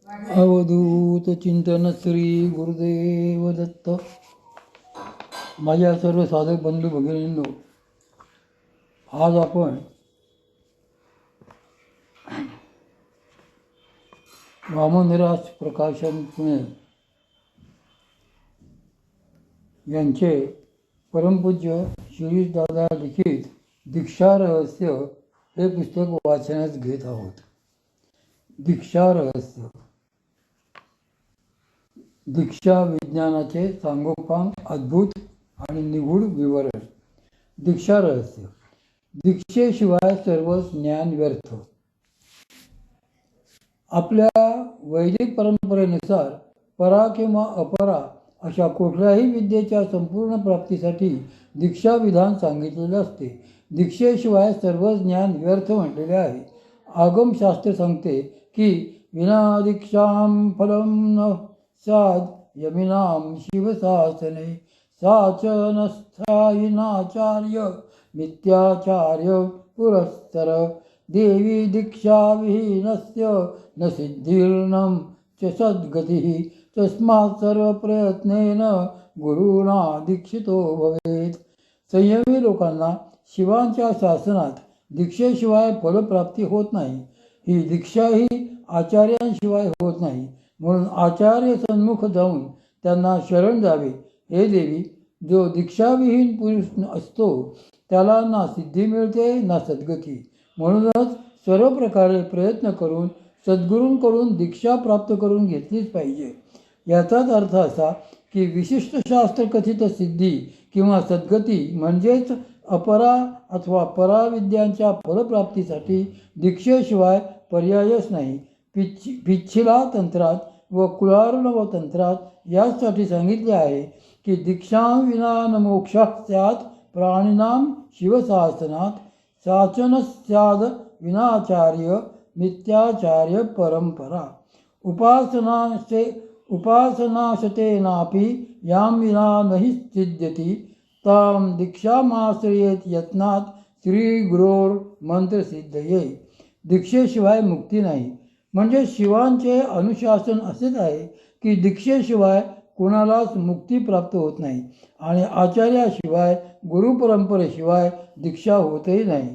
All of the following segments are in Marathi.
अवधूत चिंतन श्री गुरुदेव दत्त. माझ्या सर्व साधक बंधू भगिनींनो, आज आपण वामनराज प्रकाशन पुणे यांचे परमपूज्य शिरीष दादा लिखित दीक्षा रहस्य हे पुस्तक वाचण्यास घेत आहोत. दीक्षा रहस्य. दीक्षा विज्ञानाचे सांगोपांग अद्भुत आणि निगूढ विवरण. दीक्षा रहस्य. दीक्षेशिवाय सर्व ज्ञान व्यर्थ. आपल्या वैदिक परंपरेनुसार परा किंवा अपरा अशा कुठल्याही विद्येच्या संपूर्ण प्राप्तीसाठी दीक्षा विधान सांगितलेले असते. दीक्षेशिवाय सर्व ज्ञान व्यर्थ म्हटलेले आहे. आगमशास्त्र सांगते की विना दीक्षां फलं न साध यमिनां शिवशासने साचनस्थायिनाचार्य मिथ्याचार्य पुरस्तर देवी दीक्षा विहीनस्य न सिद्धिर्नं च सद्गतिः तस्मात् सर्वप्रयत्नेन गुरुणा दीक्षितो भवेत्. संयमी लोकांना शिवांच्या शासनात दीक्षेशिवाय फलप्राप्ती होत नाही. ही दीक्षाही आचार्यांशिवाय होत नाही. म्हणून आचार्य सन्मुख जाऊन त्यांना शरण जावे. हे देवी, जो दीक्षाविहीन पुरुष असतो त्याला ना सिद्धी मिळते ना सद्गती. म्हणूनच सर्व प्रकारे प्रयत्न करून सद्गुरूंकडून दीक्षा प्राप्त करून घेतलीच पाहिजे. याचाच अर्थ असा की विशिष्ट शास्त्र कथित सिद्धी किंवा सद्गती म्हणजेच अपरा अथवा पराविद्यांच्या फलप्राप्तीसाठी दीक्षेशिवाय पर्यायच नाही. पिच्छिला तंत्रात व कुलार्णव तंत्रात यासाठी सांगितले आहे की दीक्षाविना न मोक्षः स्यात् प्राणिनां शिवशासनात साचनस्याद विनाचार्य मिथ्याचार्य परंपरा. उपासनाशतेनापि यां विना नहि सिद्ध्यति तां दीक्षामाश्रयेत यत्नात् श्रीगुरोर् मंत्रसिद्धये. दीक्षेशिवाय मुक्ती नाही. म्हणजे शिवांचे अनुशासन असेच आहे की दीक्षेशिवाय कुणालाच मुक्ती प्राप्त होत नाही आणि आचार्याशिवाय गुरुपरंपरेशिवाय दीक्षा होतही नाही.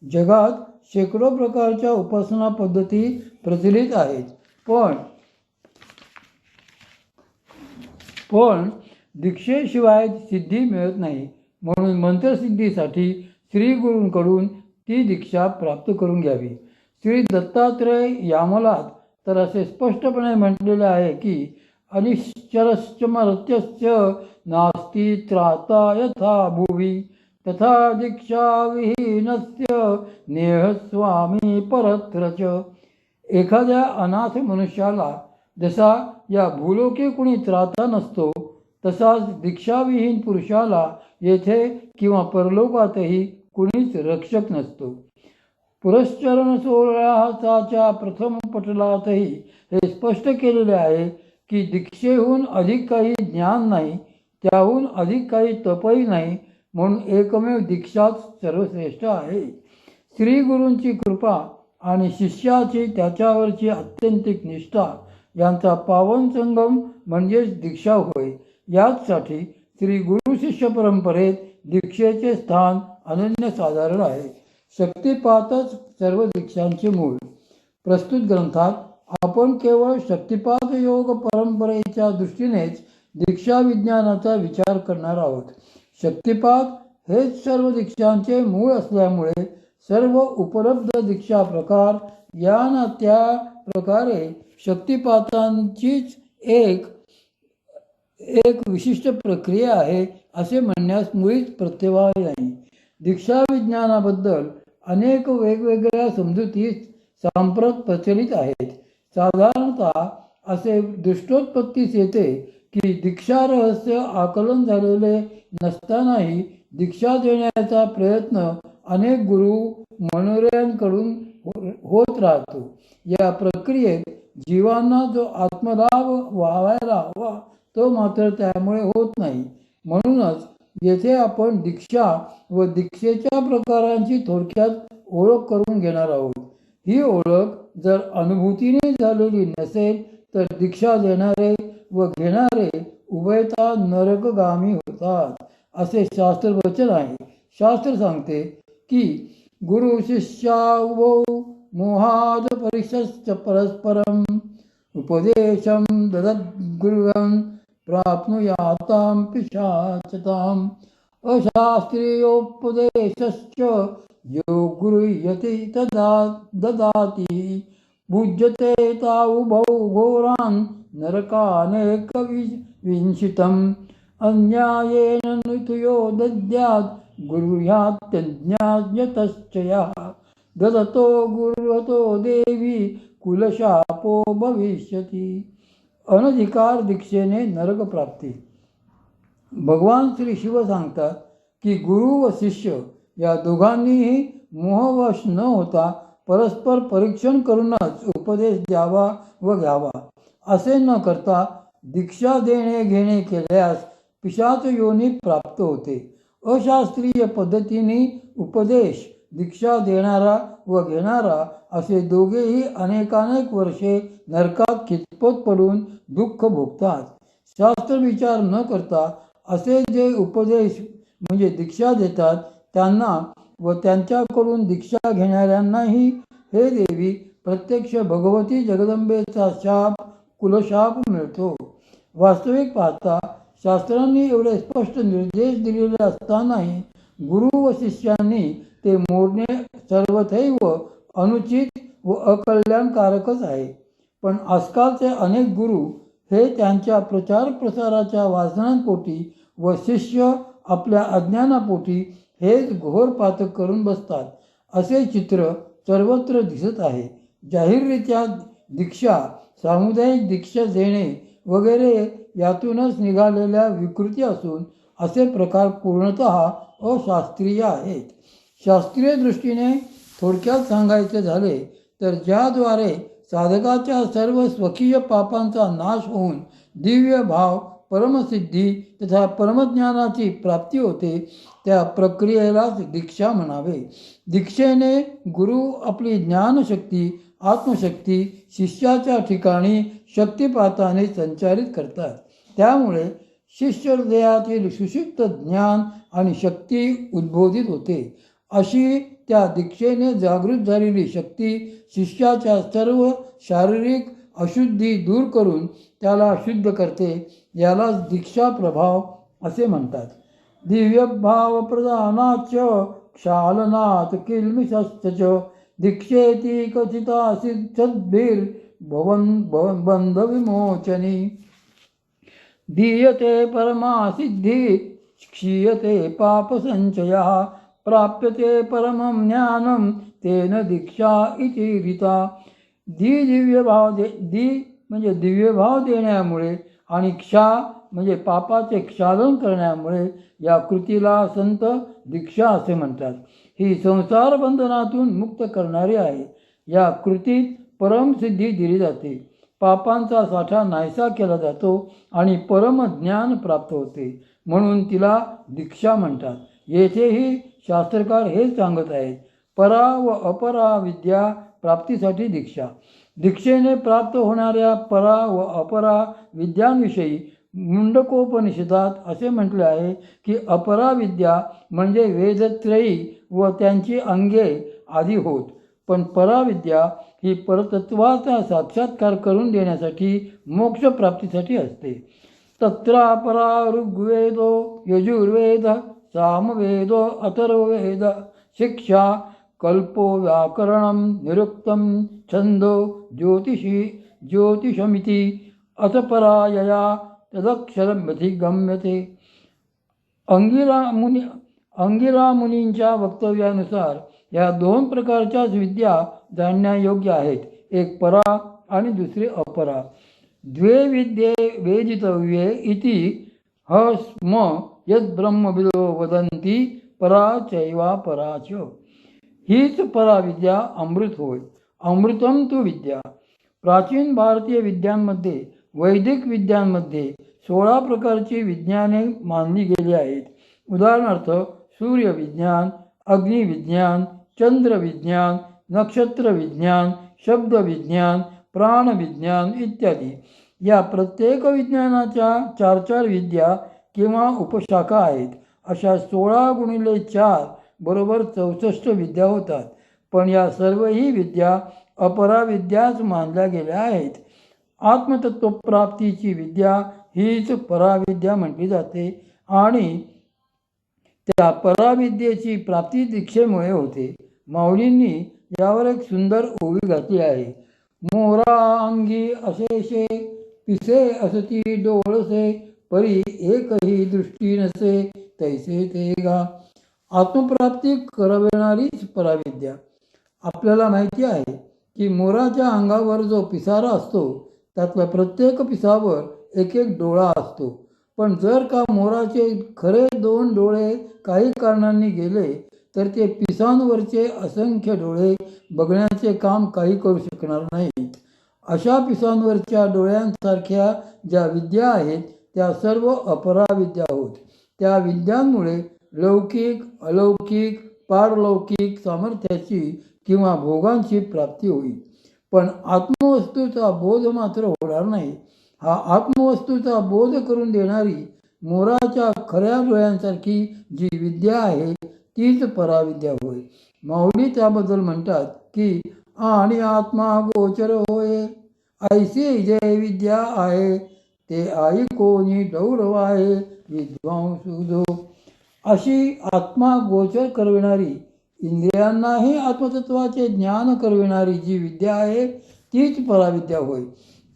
जगात शेकडो प्रकारच्या उपासना पद्धती प्रचलित आहेत, पण दीक्षेशिवाय सिद्धी मिळत नाही. म्हणून मंत्रसिद्धीसाठी श्रीगुरूंकडून ती दीक्षा प्राप्त करून घ्यावी. श्री दत्तात्रय यामलात तर असे स्पष्टपणे म्हटलेले आहे की अनिश्चरश्चमर्त्यस्य नास्ति त्राता यथा भुवि तथा दीक्षाविहीनस्य नेह स्वामी परत्र च. एखाद्या अनाथ मनुष्याला जसा या भूलोके कुणी त्राता नसतो, तसाच दीक्षाविहीन पुरुषाला येथे किंवा परलोकातही कुणीच रक्षक नसतो. पुरश्चरण 16च्या प्रथम पटलातही हे स्पष्ट केलेले आहे की दीक्षेहून अधिक काही ज्ञान नाही, त्याहून अधिक काही तपही नाही. म्हणून एकमेव दीक्षाच सर्वश्रेष्ठ आहे. श्रीगुरूंची कृपा आणि शिष्याची त्याच्यावरची आत्यंतिक निष्ठा यांचा पावन संगम म्हणजेच दीक्षा होय. याचसाठी श्री गुरु शिष्य परंपरेत दीक्षेचे स्थान अनन्यसाधारण आहे. शक्तिपातच सर्व दीक्षांचे मूळ. प्रस्तुत ग्रंथात आपण केवळ शक्तिपात योग परंपरेच्या दृष्टीनेच दीक्षा विज्ञानाचा विचार करणार आहोत. शक्तिपात हेच सर्व दीक्षांचे मूळ असल्यामुळे सर्व उपलब्ध दीक्षा प्रकार या ना त्या प्रकारे शक्तिपातांचीच एक विशिष्ट प्रक्रिया आहे असे म्हणण्यास मुळीच प्रत्यवाय नाही. दीक्षा विज्ञानाबद्दल अनेक वेगवेगळ्या समजुती सांप्रत प्रचलित आहेत. साधारणतः असे दृष्टोत्पत्तीस येते की दीक्षा रहस्य आकलन झालेले नसतानाही दीक्षा देण्याचा प्रयत्न अनेक गुरु मनोऱ्यांकडून होत राहतो. या प्रक्रियेत जीवांना जो आत्मलाभ व्हावायला हवा तो मात्र त्यामुळे होत नाही. म्हणूनच येथे आपण दीक्षा व दीक्षेच्या प्रकारांची थोडक्यात ओळख करून घेणार आहोत. ही ओळख जर अनुभूतीने झालेली नसेल तर दीक्षा देणारे व घेणारे उभयता नरकगामी होतात असे शास्त्र वचन आहे. शास्त्र सांगते की गुरु शिष्यावौ मोहाद परिशश्च परस्परम उपदेशम ददद्गुरुं प्राप्नुयातां पिशाचताम् अशास्त्रीयोपदेशश्च यो गुरुयति तदा ददाति भुज्यते तावुभौ घोरान् नरकानेकविंशितम् अन्यायेन नुतयो दद्यात् गुरुह्यात्यज्ञायतश्च यः ददतो गुरुहतो देवी कुलशापो भविष्यति. अनधिकार दीक्षेने नरक प्राप्ती. भगवान श्री शिव सांगतात की गुरु व शिष्य या दोघांनीही मोहवश न होता परस्पर परीक्षण करूनच उपदेश द्यावा व घ्यावा. असे न करता दीक्षा देणे घेणे केल्यास पिशाच योनी प्राप्त होते. अशास्त्रीय पद्धतीने उपदेश दीक्षा देणारा व घेणारा असे दोघेही अनेकानेक वर्षे नरकात खितपत पडून दुःख भोगतात. शास्त्र विचार न करता असे जे उपदेश म्हणजे दीक्षा देतात त्यांना व त्यांच्याकडून दीक्षा घेणाऱ्यांनाही हे देवी प्रत्यक्ष भगवती जगदंबेचा शाप कुलशाप मिळतो. वास्तविक पाहता शास्त्रांनी एवढे स्पष्ट निर्देश दिलेले असतानाही गुरु व शिष्यांनी ते मोडणे सर्वथैव अनुचित व अकल्याणकारकच आहे. पण आजकालचे अनेक गुरु हे त्यांच्या प्रचार प्रसाराच्या वासनांपोटी व शिष्य आपल्या अज्ञानापोटी हेच घोर पातक करून बसतात असे चित्र सर्वत्र दिसत आहे. जाहीररित्या दीक्षा, सामुदायिक दीक्षा देणे वगैरे यातूनच निघालेल्या विकृती असून असे प्रकार पूर्णतः अशास्त्रीय आहेत. शास्त्रीय दृष्टीने थोडक्यात सांगायचे झाले तर ज्याद्वारे साधकाच्या सर्व स्वकीय पापांचा नाश होऊन दिव्य भाव, परमसिद्धी तथा परमज्ञानाची प्राप्ती होते त्या प्रक्रियेलाच दीक्षा म्हणावे. दीक्षेने गुरु आपली ज्ञानशक्ती, आत्मशक्ती शिष्याच्या ठिकाणी शक्तिपाताने संचारित करतात. त्यामुळे शिष्य हृदयातील सुषुप्त ज्ञान आणि शक्ती उद्बोधित होते. अशी त्या दीक्षेने जागृत झालेली शक्ती शिष्याच्या सर्व शारीरिक अशुद्धी दूर करून त्याला शुद्ध करते. यालाच दीक्षा प्रभाव असे म्हणतात. दिव्य भाव प्रदानाच क्षालनात किल्मिषश्च दीक्षेती कथिता सिद्धद्भिर बंध विमोचनी दीयते परमा सिद्धी क्षीयते पाप संचय प्राप्यते परमं ज्ञानम तेन दीक्षा इति रीता. दिव्य भाव म्हणजे दिव्य भाव देण्यामुळे आणि क्षा म्हणजे पापाचे क्षालन करण्यामुळे या कृतीला संत दीक्षा असे म्हणतात. ही संसार बंधनातून मुक्त करणारी आहे. या कृतीत परमसिद्धी दिली जाते, पापांचा साठा नाहीसा केला जातो आणि परमज्ञान प्राप्त होते, म्हणून तिला दीक्षा म्हणतात. येथेही शास्त्रकार हेच सांगत आहेत. परा व अपरा विद्या प्राप्तीसाठी दीक्षा. दीक्षेने प्राप्त होणाऱ्या परा व अपरा विद्यांविषयी मुंडकोपनिषदात असे म्हटले आहे की अपरा विद्या म्हणजे वेदत्रयी व त्यांची अंगे आदी होत, पण पराविद्या ही परतत्वाचा साक्षात्कार करून देण्यासाठी मोक्षप्राप्तीसाठी असते. तत्रापरा ऋग्वेदो यजुर्वेद सामवेदो अथर्ववेद शिक्षा कल्पो व्याकरणं निरुक्तं छंदो ज्योतिषमिति अथ परायया तदक्षरमधिगम्यते. अंगिरा मुनींच्या वक्तव्यानुसार या दोन प्रकारच्याच विद्या जाणण्यायोग्य आहेत, एक परा आणि दुसरी अपरा. द्वे विद्ये वेदितव्ये इति हस्म यद्ब्रह्मविदो वदन्ति परा चैवा परा च. हीच पराविद्या अमृत होय. अमृतम तु विद्या. प्राचीन भारतीय विद्यांमध्ये वैदिक विद्यांमध्ये 16 प्रकारची विज्ञाने मानली गेली आहेत. उदाहरणार्थ सूर्यविज्ञान, अग्निविज्ञान, चंद्रविज्ञान, नक्षत्र विज्ञान, शब्द विज्ञान, प्राणविज्ञान इत्यादी. या प्रत्येक विज्ञानाच्या 4-4 विद्या किंवा उपशाखा आहेत. अशा 16 गुणिले 4 बरोबर 64 विद्या होतात. पण या सर्वही विद्या अपराविद्याच मानल्या गेल्या आहेत. आत्मतत्वप्राप्तीची विद्या हीच पराविद्या म्हटली जाते आणि त्या पराविद्येची प्राप्ती दीक्षेमुळे होते. माऊलींनी यावर एक सुंदर ओवी घातली आहे. मोरा अंगी असेशे पिसे असती डोळसे, परी एकही दृष्टी नसे तैसे ते गा. आत्मप्राप्ती करविणारीच पराविद्या. आपल्याला माहिती आहे की मोराच्या अंगावर जो पिसारा असतो त्यातल्या प्रत्येक पिसावर एक एक डोळा असतो. पण जर का मोराचे खरे 2 डोळे काही कारणांनी गेले तर ते पिसांवरचे असंख्य डोळे बघण्याचे काम काही करू शकणार नाहीत. अशा पिसांवरच्या डोळ्यांसारख्या ज्या विद्या आहेत त्या सर्व अपराविद्या होत. त्या विद्यांमुळे लौकिक, अलौकिक, पारलौकिक सामर्थ्याची किंवा भोगांची प्राप्ती होईल. पण आत्मवस्तूचा बोध मात्र होणार नाही. हा आत्मवस्तूचा बोध करून देणारी मोराच्या खऱ्या डोळ्यांसारखी जी विद्या आहे तीच पराविद्या होय. माऊली त्याबद्दल म्हणतात की आणि आत्मा गोचर होय, ऐसी जय विद्या आहे, ते आई कोणी डौरवाहे विद्वांसुधो. अशी आत्मा गोचर करविणारी, इंद्रियांनाही आत्मतत्वाचे ज्ञान करविणारी जी विद्या आहे तीच पराविद्या होय.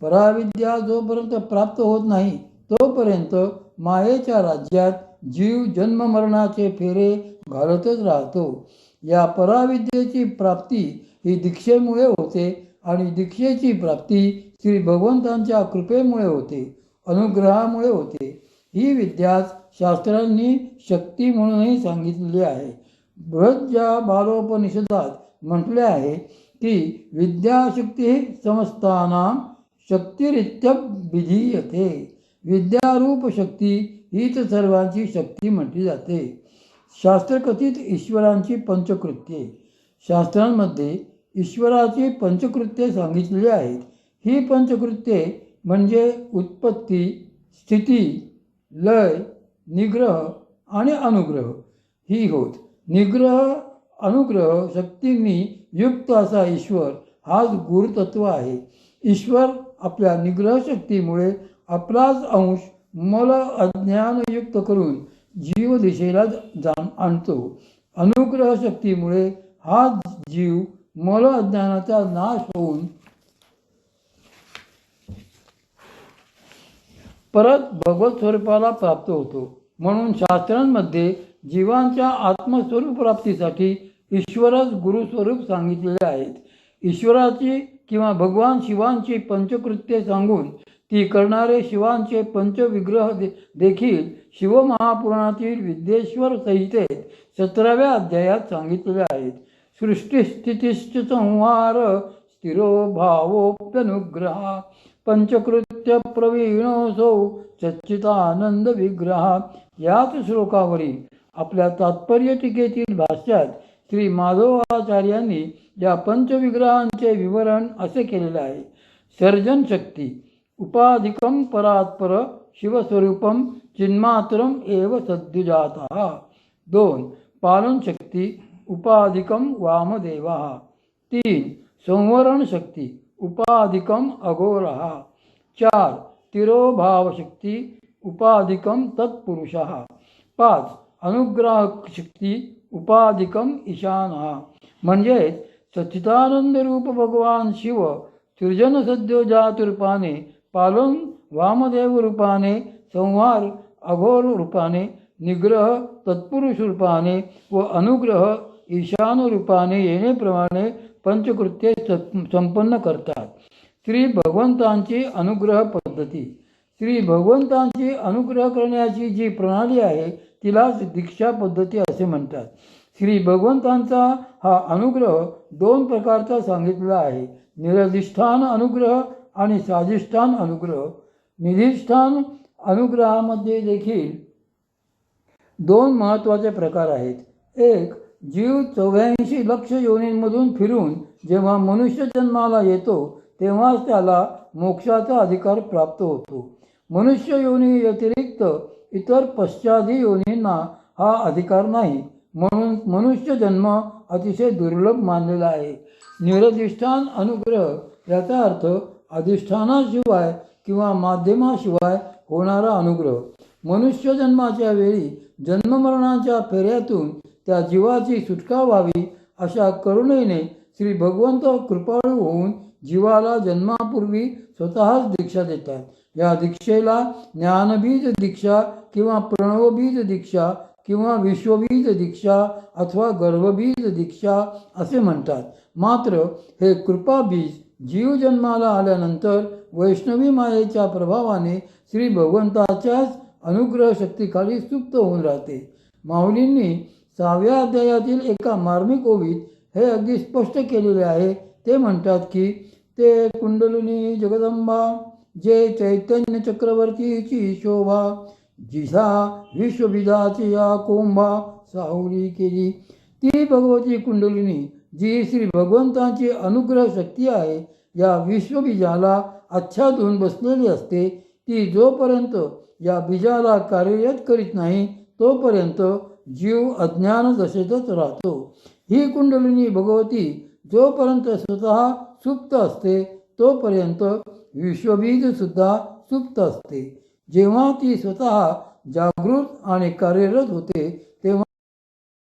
पराविद्या जोपर्यंत प्राप्त होत नाही तोपर्यंत मायेच्या राज्यात जीव जन्ममरणाचे फेरे घालतच राहतो. या पराविद्येची प्राप्ती ही दीक्षेमुळे होते आणि दीक्षेची प्राप्ती श्री भगवंतांच्या कृपेमुळे होते, अनुग्रहामुळे होते. ही विद्याच शास्त्रांनी शक्ती म्हणूनही सांगितलेली आहे. बृहज्या बालोपनिषदात म्हटले आहे की विद्याशक्ती समस्तानां शक्तिरित्यभिधीयते. विद्यारूप शक्ती हीच सर्वांची शक्ती म्हटली जाते. शास्त्रकथित ईश्वरांची पंचकृत्ये. शास्त्रांमध्ये ईश्वराची पंचकृत्ये सांगितलेली आहेत. ही पंचकृत्ये म्हणजे उत्पत्ती, स्थिती, लय, निग्रह आणि अनुग्रह ही होत. निग्रह अनुग्रह शक्तींनी युक्त असा ईश्वर हाच गुरुतत्व आहे. ईश्वर आपल्या निग्रह शक्तीमुळे आपलाच अंश मल अज्ञानयुक्त करून जीव दिशेला आणतो. अनुग्रह शक्तीमुळे हा जीव मल अज्ञानाचा नाश होऊन परत भगवत स्वरूपाला प्राप्त होतो. म्हणून शास्त्रांमध्ये जीवांच्या आत्मस्वरूप प्राप्तीसाठी ईश्वरच गुरुस्वरूप सांगितलेले आहेत. ईश्वराची किंवा भगवान शिवांची पंचकृत्ये सांगून ती करणारे शिवांचे पंचविग्रह देखील शिवमहापुराणातील विद्येश्वर संहितेत 17व्या अध्यायात सांगितलेले आहेत. सृष्टिस्थितिश्च संहार स्थिरो भावोप्यनुग्रह पंचकृत्य प्रवीणोऽसौ सच्चिदानंद विग्रह. याच श्लोकावरील आपल्या तात्पर्य टीकेतील भाष्यात श्री माधवाचार्यांनी या पंचविग्रहांचे विवरण असे केलेले आहे. सर्जन शक्ती उपाधिकं परात्पर शिवस्वरूपं चिन्मात्रम एव सद्युजातः. 2. पालन शक्ती उपाधिकं वामदेवः. 3. संवरण शक्ती उपाधिकं अघोरः. 4. तिरोभाव शक्ती उपाधिकं तत्पुरुषः. 5. अनुग्रह शक्ती उपाधिकं ईशानः. म्हणजेच सच्चिदानंद रूप भगवान शिव सृजन सद्योजात रूपाने, पालन वामदेव रूपाने, संहार अघोर रूपाने, निग्रह तत्पुरुष रूपाने व अनुग्रह ईशान रूपाने येण्याप्रमाणे पंचकृत्ये संपन्न करतात. श्री भगवंतांची अनुग्रह पद्धती. श्री भगवंतांची अनुग्रह करण्याची जी प्रणाली आहे तिलाच दीक्षा पद्धती असे म्हणतात. श्री भगवंतांचा हा अनुग्रह 2 प्रकारचा सांगितलेला आहे. निरधिष्ठान अनुग्रह आणि साधिष्ठान अनुग्रह. निधिष्ठान अनुग्रहामध्ये देखील 2 महत्त्वाचे प्रकार आहेत. एक जीव 84 लक्ष योनींमधून फिरून जेव्हा मनुष्य जन्माला येतो तेव्हाच त्याला मोक्षाचा अधिकार प्राप्त होतो. मनुष्य योनी व्यतिरिक्त इतर पश्चादी योनींना हा अधिकार नाही. म्हणून मनुष्य जन्म अतिशय दुर्लभ मानलेला आहे. निरधिष्ठान अनुग्रह याचा अर्थ अधिष्ठानाशिवाय किंवा माध्यमाशिवाय होणारा अनुग्रह. मनुष्य जन्माच्या वेळी जन्ममरणाच्या फेऱ्यातून त्या जीवाची सुटका व्हावी अशा करुणेने श्री भगवंत कृपाळू होऊन जीवाला जन्मापूर्वी स्वतःच दीक्षा देतात. या दीक्षेला ज्ञानबीज दीक्षा किंवा प्रणवबीज दीक्षा किंवा विश्वबीज दीक्षा अथवा गर्भबीज दीक्षा असे म्हणतात. मात्र हे कृपाबीज जीव जन्माला आल्यानंतर वैष्णवी मायेच्या प्रभावाने श्री भगवंताच्याच अनुग्रह शक्तीखाली सुप्त होऊन राहते. माऊलींनी 6व्या अध्यायातील एका मार्मिक ओवीत हे अगदी स्पष्ट केलेले आहे. ते म्हणतात की ते कुंडलिनी जगदंबा जे चैतन्य चक्रवर्तीची शोभा जिसा विश्वबीजाची या कोंबा सावली केली. ती भगवती कुंडलिनी जी श्री भगवंताची अनुग्रह शक्ती आहे या विश्वबीजाला आच्छादून बसलेली असते. ती जोपर्यंत या बीजाला कार्यरत करीत नाही तोपर्यंत जीव अज्ञान दशेतच राहतो. ही कुंडलिनी भगवती जोपर्यंत स्वतः सुप्त असते तोपर्यंत विश्वबीज सुद्धा सुप्त असते. जेव्हा ती स्वतः जागृत आणि कार्यरत होते